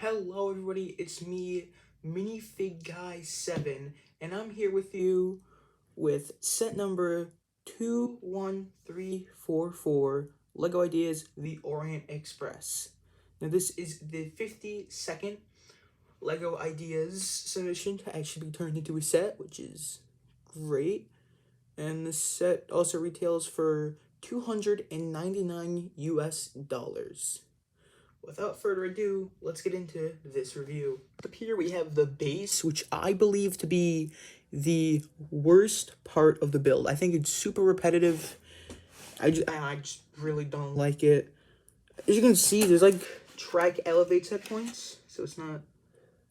Hello everybody, it's me, Minifig Guy 7, and I'm here with you with set number 21344, LEGO Ideas, the Orient Express. Now this is the 52nd LEGO Ideas submission to actually be turned into a set, which is great. And this set also retails for $299 US. Without further ado, let's get into this review. Up here we have the base, which I believe to be the worst part of the build. I think it's super repetitive. I just really don't like it. As you can see, there's like track elevates at points, so it's not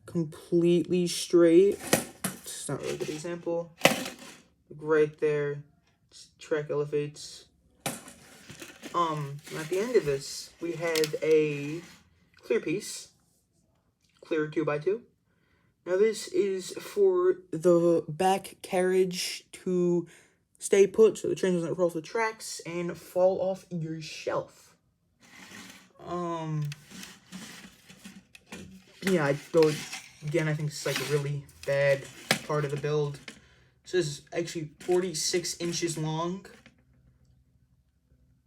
completely straight. It's not really a good example. Right there, track elevates. At the end of this, we had a clear piece, clear 2x2. Now this is for the back carriage to stay put, so the train doesn't roll off the tracks and fall off your shelf. Yeah, I think it's like a really bad part of the build. So this is actually 46 inches long.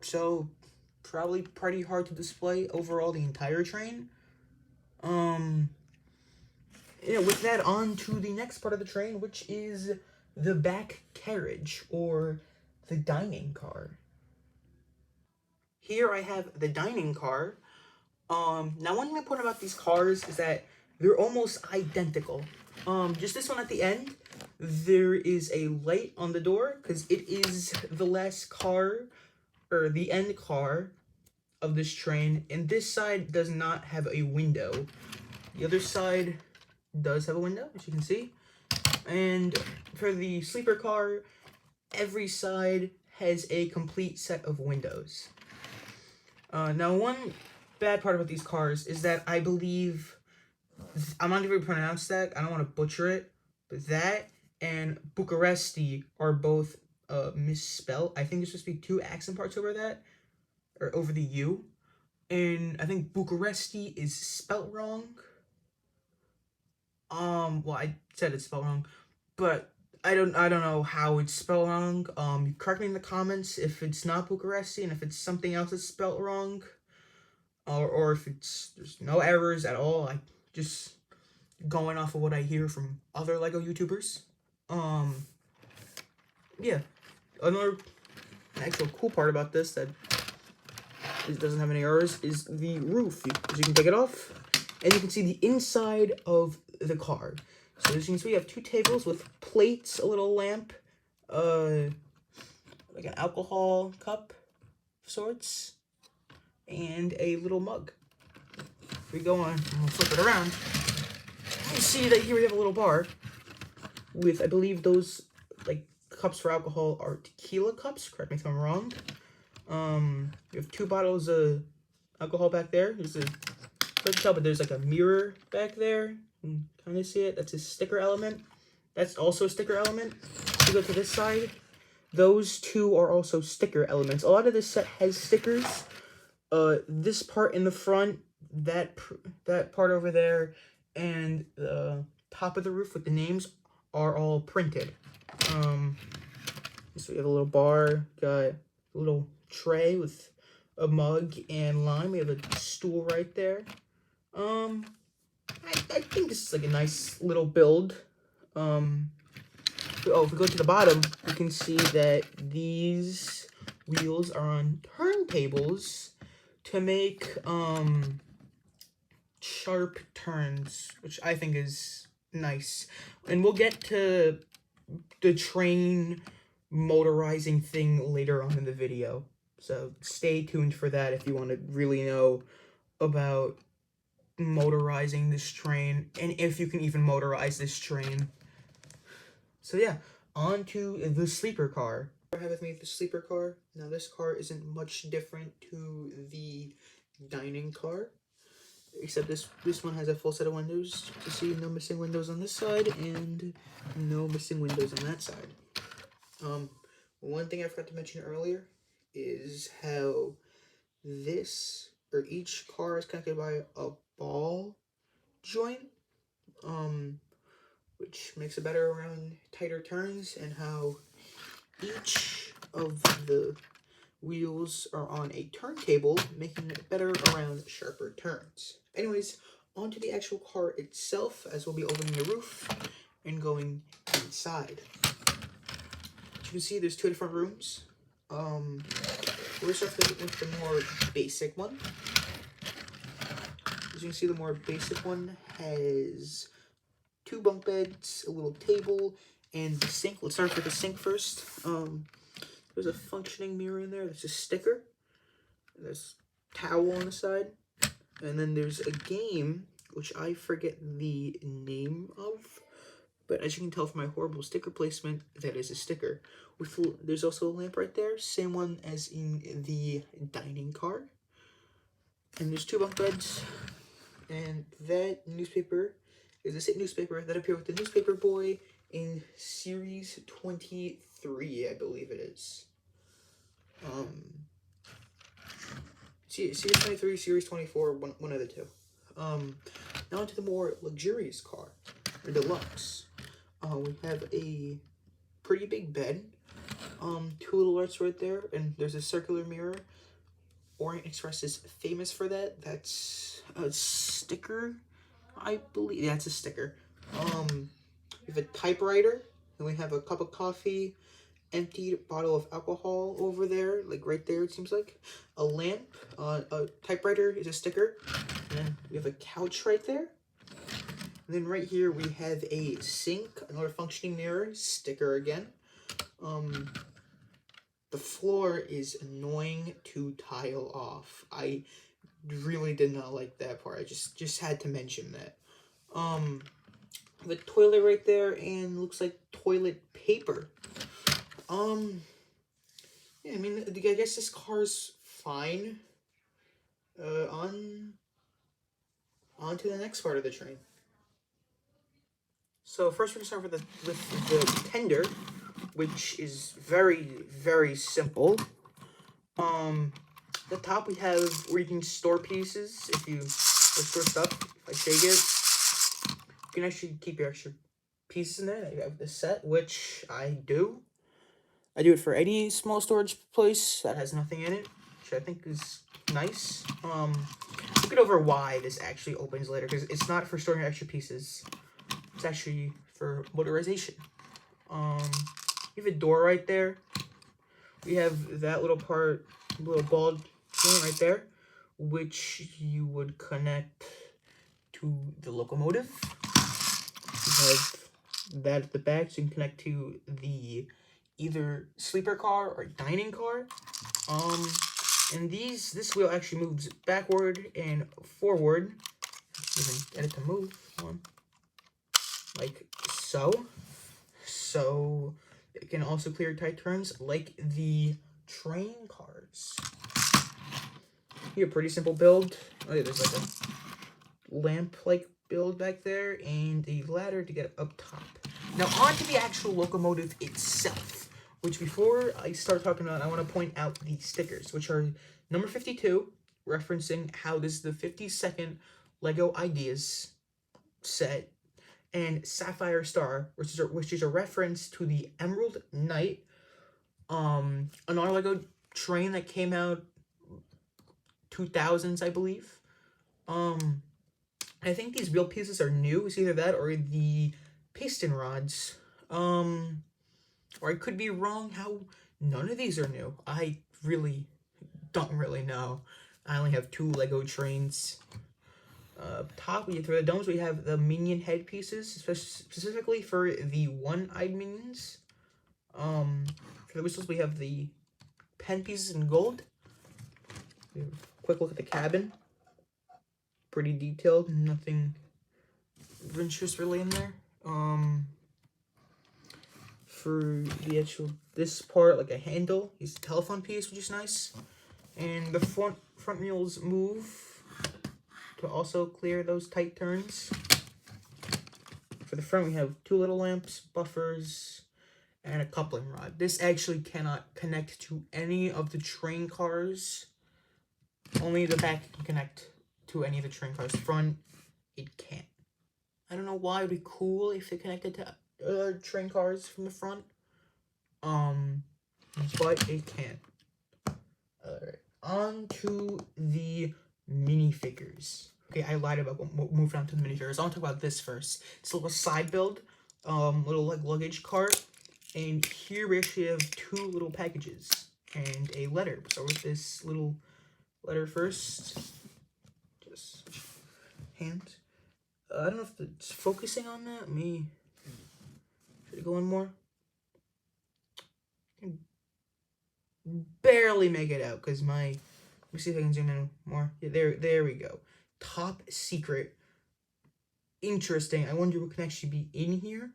So probably pretty hard to display overall the entire train. With that, on to the next part of the train, which is the back carriage, or the dining car. Here I have the dining car. Now one thing important about these cars is that they're almost identical. Just this one at the end, there is a light on the door, because it is the last car, or the end car of this train, and this side does not have a window. The other side does have a window, as you can see. And for the sleeper car, every side has a complete set of windows. Now, one bad part about these cars is that I believe, I'm not even going to pronounce that, I don't want to butcher it, but that and Bucharesti are both misspelled. I think there's supposed to be two accent parts over that, or over the U. And I think Bucharesti is spelt wrong. Well, I said it's spelled wrong, but I don't know how it's spelled wrong. Correct me in the comments if it's not Bucharesti and if it's something else that's spelled wrong, or if there's no errors at all. I just going off of what I hear from other LEGO YouTubers. Yeah, another actual cool part about this that it doesn't have any errors is the roof. As you can take it off, and you can see the inside of the car. So as you can see, we have two tables with plates, a little lamp, like an alcohol cup of sorts, and a little mug. If we go on and we'll flip it around, you see that here we have a little bar with, I believe those like cups for alcohol are tequila cups. Correct me if I'm wrong. You have two bottles of alcohol back there. There's hard to tell, but there's like a mirror back there. You can kind of see it. That's a sticker element. That's also a sticker element. If you go to this side, those two are also sticker elements. A lot of this set has stickers. This part in the front, that part over there, and the top of the roof with the names are all printed. So we have a little bar, got a little tray with a mug and lime. We have a stool right there. I think this is like a nice little build. If we go to the bottom, you can see that these wheels are on turntables to make sharp turns, which I think is nice. And we'll get to the train motorizing thing later on in the video, so stay tuned for that if you want to really know about motorizing this train, and if you can even motorize this train. So yeah, on to the sleeper car. I have with me the sleeper car. Now this car isn't much different to the dining car, except this one has a full set of windows. To see, no missing windows on this side and no missing windows on that side. One thing I forgot to mention earlier is how each car is connected by a ball joint, which makes it better around tighter turns, and how each of the wheels are on a turntable, making it better around sharper turns. Anyways, onto the actual car itself, as we'll be opening the roof and going inside. As you can see, there's two different rooms. We'll start with the more basic one. As you can see, the more basic one has two bunk beds, a little table, and the sink. Let's start with the sink first. There's a functioning mirror in there. There's a sticker. There's a towel on the side. And then there's a game, which I forget the name of. But as you can tell from my horrible sticker placement, that is a sticker. There's also a lamp right there. Same one as in the dining car. And there's two bunk beds. And that newspaper is the same newspaper that appeared with the newspaper boy in series 23, I believe it is. Series 23, series 24, one of the two. Now onto the more luxurious car, or deluxe. We have a pretty big bed, two little lights right there, and there's a circular mirror. Orient Express is famous for that. That's a sticker, I believe. Yeah, it's a sticker. We have a typewriter, and we have a cup of coffee, emptied bottle of alcohol over there, like right there, it seems like. A lamp, a typewriter is a sticker, and then we have a couch right there. And then right here we have a sink, another functioning mirror, sticker again. The floor is annoying to tile off. I really did not like that part. I just had to mention that. The toilet right there, and looks like toilet paper. Yeah, I mean, I guess this car's fine. On to the next part of the train. So first we're gonna start with the tender, which is very, very simple. The top we have where you can store pieces or store stuff. If I shake it, you can actually keep your extra pieces in there. You have this set, which I do. I do it for any small storage place that has nothing in it, which I think is nice. Look it over why this actually opens later, because it's not for storing extra pieces. It's actually for motorization. We have a door right there. We have that little ball joint right there, which you would connect to the locomotive. You have that at the back, so you can connect to the either sleeper car or dining car. And this wheel actually moves backward and forward. You can get it to move like so. So it can also clear tight turns like the train cars. Here, pretty simple build. Oh yeah, there's like a lamp-like build back there and a ladder to get up top. Now on to the actual locomotive itself, which before I start talking about, I want to point out the stickers, which are number 52, referencing how this is the 52nd Lego Ideas set, and Sapphire Star, which is a reference to the Emerald Knight, another Lego train that came out 2000s, I believe. I think these wheel pieces are new. It's either that or the piston rods. Or I could be wrong how none of these are new. I really don't really know. I only have 2 Lego trains. Top, for the domes, we have the minion head pieces, specifically for the one-eyed minions. For the whistles, we have the pen pieces in gold. Quick look at the cabin. Pretty detailed, nothing adventurous really in there. For the actual, this part, like a handle, is a telephone piece, which is nice. And the front wheels move to also clear those tight turns. For the front, we have 2 little lamps, buffers, and a coupling rod. This actually cannot connect to any of the train cars. Only the back can connect to any of the train cars. Front, it can't. I don't know why it'd be cool if it connected to train cars from the front. But it can. Alright, on to the minifigures. Okay, I lied about moving on to the minifigures. I want to talk about this first. It's a little side build, little like luggage cart, and here we actually have two little packages and a letter. So with this little letter first, just hand. I don't know if it's focusing on that. Should it go in more? Barely make it out because let me see if I can zoom in more. Yeah, there we go. Top secret. Interesting. I wonder what can actually be in here.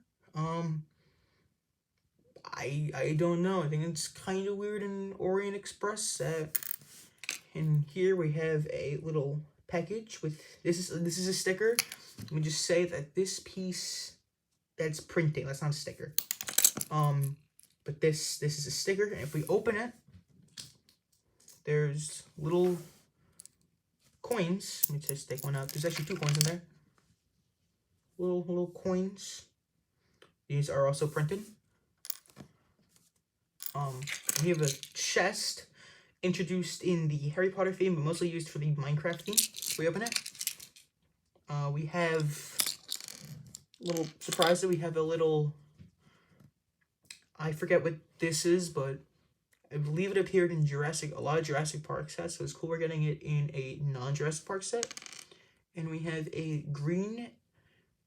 I don't know. I think it's kind of weird in Orient Express. And here we have a little package with this is a sticker. Let me just say that this piece, that's printing. That's not a sticker. But this is a sticker, and if we open it, there's little coins. Let me just take one out. There's actually 2 coins in there. Little coins. These are also printed. We have a chest introduced in the Harry Potter theme, but mostly used for the Minecraft theme. We open it. We have a little surprise that we have a little. I forget what this is, but I believe it appeared in a lot of Jurassic Park sets, so it's cool we're getting it in a non-Jurassic Park set. And we have a green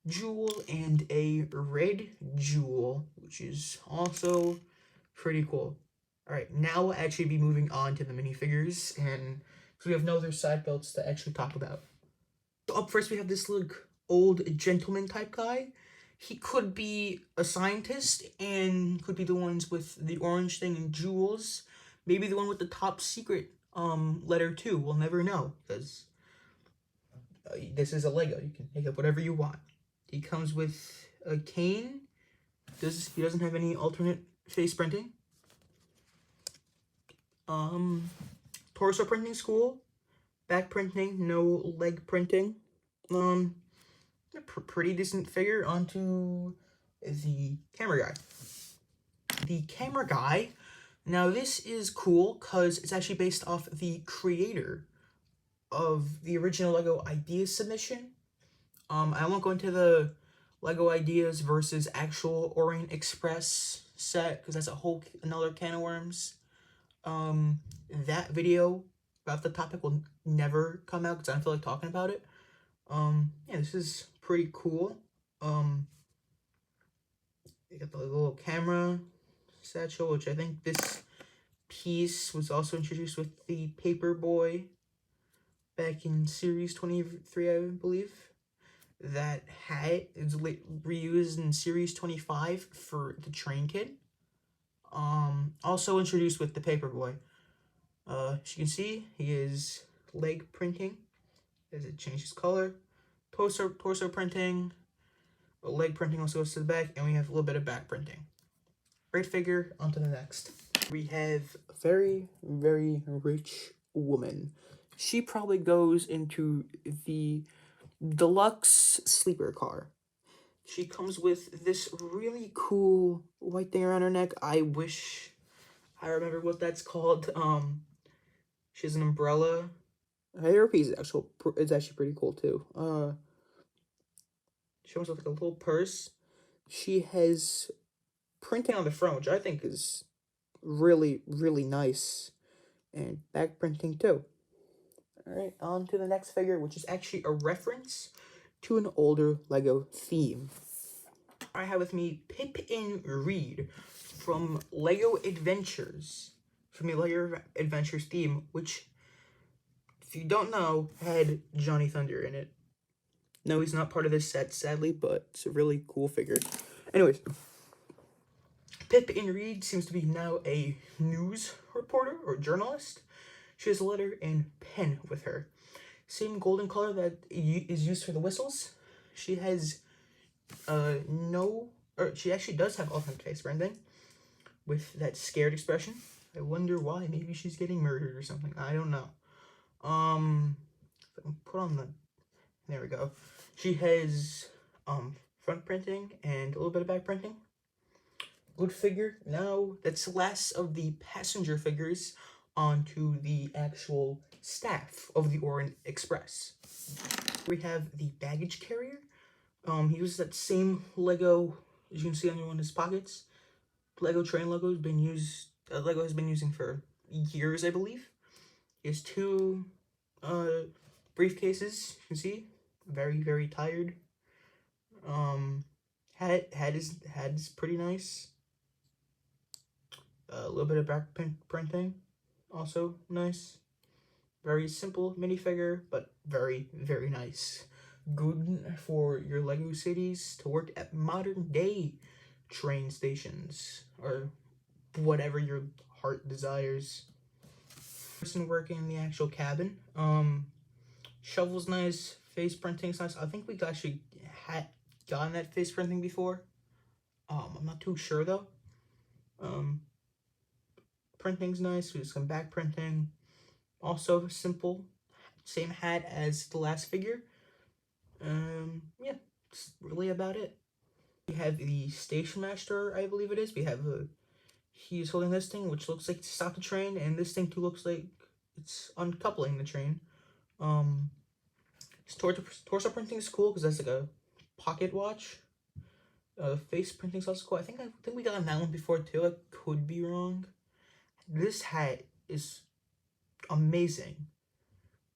jewel and a red jewel, which is also pretty cool. Alright, now we'll actually be moving on to the minifigures, and so we have no other side builds to actually talk about. So up first we have this old gentleman type guy. He could be a scientist and could be the ones with the orange thing and jewels. Maybe the one with the top secret letter too. We'll never know because this is a Lego. You can make up whatever you want. He comes with a cane. He doesn't have any alternate face printing. Torso printing school. Back printing, no leg printing. Pretty decent figure. Onto the camera guy. The camera guy, now this is cool because it's actually based off the creator of the original Lego Ideas submission. I won't go into the Lego Ideas versus actual Orient Express set because that's another can of worms. That video about the topic will never come out because I don't feel like talking about it. Yeah, this is pretty cool. You got the little camera satchel, which I think this piece was also introduced with the Paperboy back in Series 23, I believe. That hat is reused in Series 25 for the Train Kid. Also introduced with the Paperboy. As you can see, he is leg printing as it changes color. Torso printing. Leg printing also goes to the back, and we have a little bit of back printing. Great figure. On to the next. We have a very, very rich woman. She probably goes into the deluxe sleeper car. She comes with this really cool white thing around her neck. I wish I remember what that's called. She has an umbrella. Her hairpiece is actually pretty cool too. She comes with like a little purse. She has printing on the front, which I think is really, really nice. And back printing too. Alright, on to the next figure, which is actually a reference to an older Lego theme. I have with me Pip and Reed from Lego Adventures. From the Lego Adventures theme, which, if you don't know, had Johnny Thunder in it. No, he's not part of this set, sadly, but it's a really cool figure. Anyways, Pip and Reed seems to be now a news reporter or journalist. She has a letter and pen with her. Same golden color that is used for the whistles. She has she actually does have alternate face branding with that scared expression. I wonder why. Maybe she's getting murdered or something. I don't know. Put on the. There we go. She has front printing and a little bit of back printing. Good figure. Now that's the last of the passenger figures onto the actual staff of the Orient Express. We have the baggage carrier. He uses that same Lego, as you can see on one of his pockets. Lego train logo has been used. Lego has been using for years, I believe. He has two briefcases. You can see, very tired. Hat is pretty nice. A little bit of back printing, also nice. Very simple minifigure, but very nice. Good for your Lego cities to work at modern day train stations or whatever your heart desires. Person working in the actual cabin. Shovel's nice. Face printing's nice. I think we actually had gotten that face printing before. I'm not too sure though. Printing's nice. We have some back printing. Also simple. Same hat as the last figure. Yeah, that's really about it. We have the station master, I believe it is. We have he's holding this thing, which looks like to stop the train, and this thing too looks like it's uncoupling the train. His torso printing is cool because that's like a pocket watch. Face printing's also cool. I think we got that one before too. I could be wrong. This hat is amazing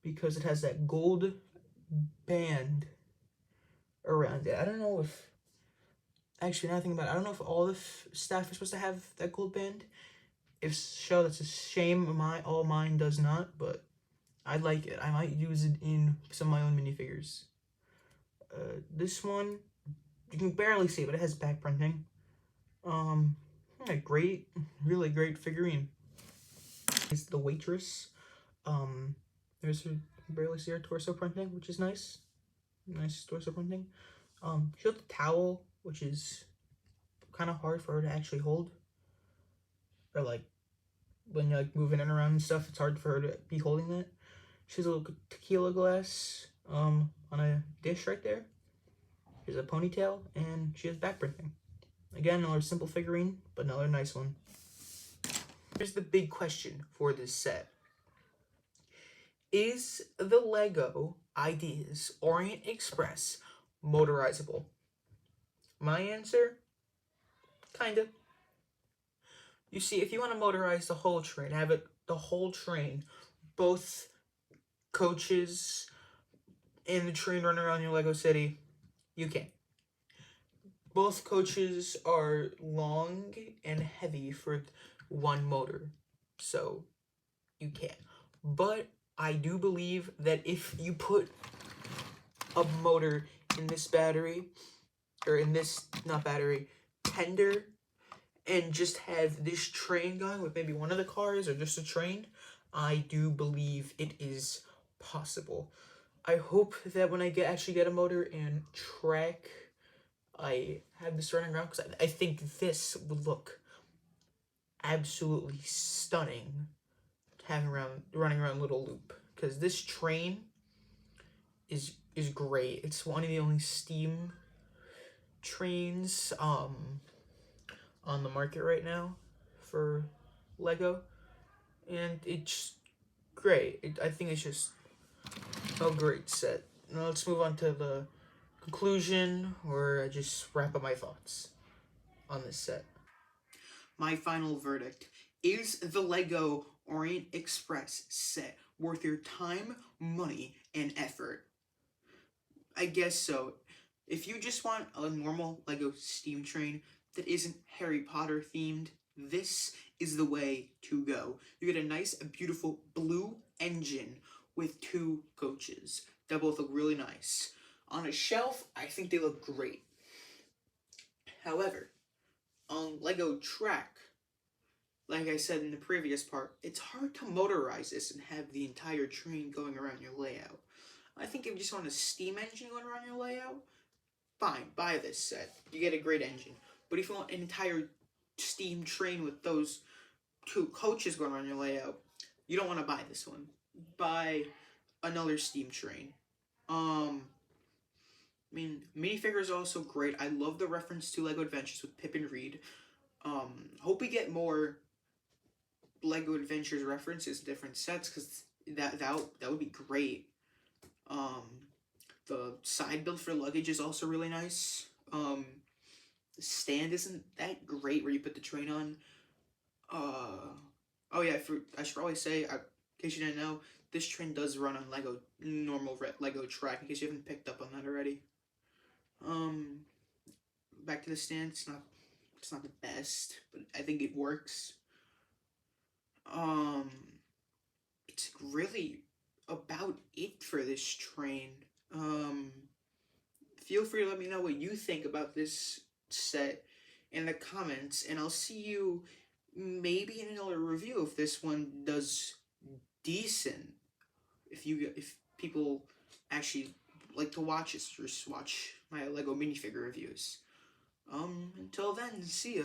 because it has that gold band around it. I don't know if actually now I think about it, I don't know if all the staff are supposed to have that gold band. If so, that's a shame. All mine does not, but I like it. I might use it in some of my own minifigures. This one you can barely see it, but it has back printing. Yeah, great, really great figurine. Is the waitress. There's her, barely see her torso printing, which is nice. Nice torso printing. She has the towel, which is kind of hard for her to actually hold. Or like when you're like moving it around and stuff, it's hard for her to be holding that. She has a little tequila glass on a dish right there. She has a ponytail and she has back printing. Again, another simple figurine, but another nice one. Here's the big question for this set. Is the Lego Ideas Orient Express motorizable? My answer, kind of. You see, if you want to motorize the whole train, have it the whole train, both coaches and the train running around your Lego city, you can. Both coaches are long and heavy for one motor, so you can. But I do believe that if you put a motor in this battery, or in this, not battery, tender, and just have this train going with maybe one of the cars or just a train, I do believe it is possible. I hope that when I actually get a motor and track, I have this running around, because I think this would look absolutely stunning running around Little Loop, because this train is great. It's one of the only steam trains on the market right now for Lego, and it's great. I think it's just a great set. Now let's move on to the conclusion, where I just wrap up my thoughts on this set. My final verdict: is the Lego Orient Express set worth your time, money, and effort? I guess so. If you just want a normal Lego steam train that isn't Harry Potter themed, this is the way to go. You get a nice, beautiful blue engine with two coaches that both look really nice. On a shelf, I think they look great. However, on Lego Track, like I said in the previous part, it's hard to motorize this and have the entire train going around your layout. I think if you just want a steam engine going around your layout, fine, buy this set. You get a great engine. But if you want an entire steam train with those two coaches going around your layout, you don't want to buy this one. Buy another steam train. I mean, minifigures are also great. I love the reference to Lego Adventures with Pip and Reed. Hope we get more Lego Adventures references in different sets, because that would be great. Um, the side build for luggage is also really nice. The stand isn't that great where you put the train on. Oh yeah, I should probably say, in case you didn't know, this train does run on normal Lego track, in case you haven't picked up on that already. Um, Back to the stand, it's not the best, but I think it works. Um, it's really about it for this train. Um, Feel free to let me know what you think about this set in the comments, and I'll see you maybe in another review if this one does decent. If people actually like to watch this, just watch my Lego minifigure reviews. Until then, see ya.